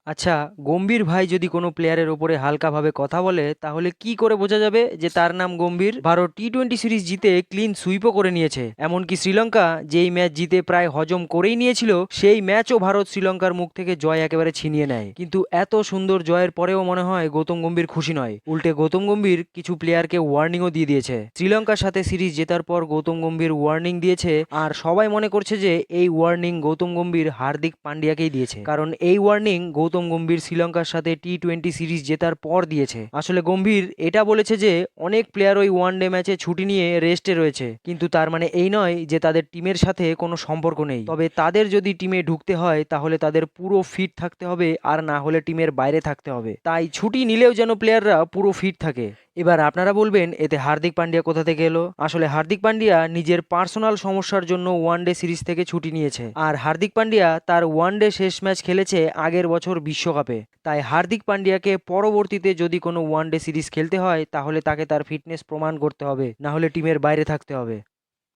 আচ্ছা, গম্ভীর ভাই যদি কোনো প্লেয়ারের ওপরে হালকাভাবে কথা বলে তাহলে কি করে বোঝা যাবে যে তার নাম গম্ভীর? ভারত টি-20 সিরিজ জিতে ক্লিন সুইপও করে নিয়েছে। এমনকি শ্রীলঙ্কা যেই ম্যাচ জিতে প্রায় হজম করেই নিয়েছিল, সেই ম্যাচও ভারত শ্রীলঙ্কার মুখ থেকে জয় একেবারে ছিনিয়ে নেয়। কিন্তু এত সুন্দর জয়ের পরেও মনে হয় গৌতম গম্ভীর খুশি নয়। উল্টে গৌতম গম্ভীর কিছু প্লেয়ারকে ওয়ার্নিংও দিয়ে দিয়েছে। শ্রীলঙ্কার সাথে সিরিজ জেতার পর গৌতম গম্ভীর ওয়ার্নিং দিয়েছে, আর সবাই মনে করছে যে এই ওয়ার্নিং গৌতম গম্ভীর হার্দিক পান্ডিয়াকেই দিয়েছে, কারণ এই ওয়ার্নিং গৌতম গম্ভীর শ্রীলঙ্কার সাথে টি-20 সিরিজ জেতার পর দিয়েছে। আসলে গম্ভীর এটা বলেছে যে অনেক প্লেয়ার ওই ওয়ানডে ম্যাচে ছুটি নিয়ে রেস্টে রয়েছে, কিন্তু তার মানে এই নয় যে তাদের টিমের সাথে কোনো সম্পর্ক নেই। তবে তাদের যদি টিমে ঢুকতে হয় তাহলে তাদের পুরো ফিট থাকতে হবে, আর না হলে টিমের বাইরে থাকতে হবে। তাই ছুটি নিলেও যেন প্লেয়াররা পুরো ফিট থাকে। এবার আপনারা বলবেন এতে হার্দিক পান্ডিয়া কোথা থেকে এলো? আসলে হার্দিক পান্ডিয়া নিজের পার্সোনাল সমস্যার জন্য ওয়ানডে সিরিজ থেকে ছুটি নিয়েছে। আর হার্দিক পান্ডিয়া তার ওয়ানডে শেষ ম্যাচ খেলেছে আগের বছর বিশ্বকাপে। তাই হার্দিক পান্ডিয়াকে পরবর্তীতে যদি কোনো ওয়ানডে সিরিজ খেলতে হয় তাহলে তাকে তার ফিটনেস প্রমাণ করতে হবে, না হলে টিমের বাইরে থাকতে হবে।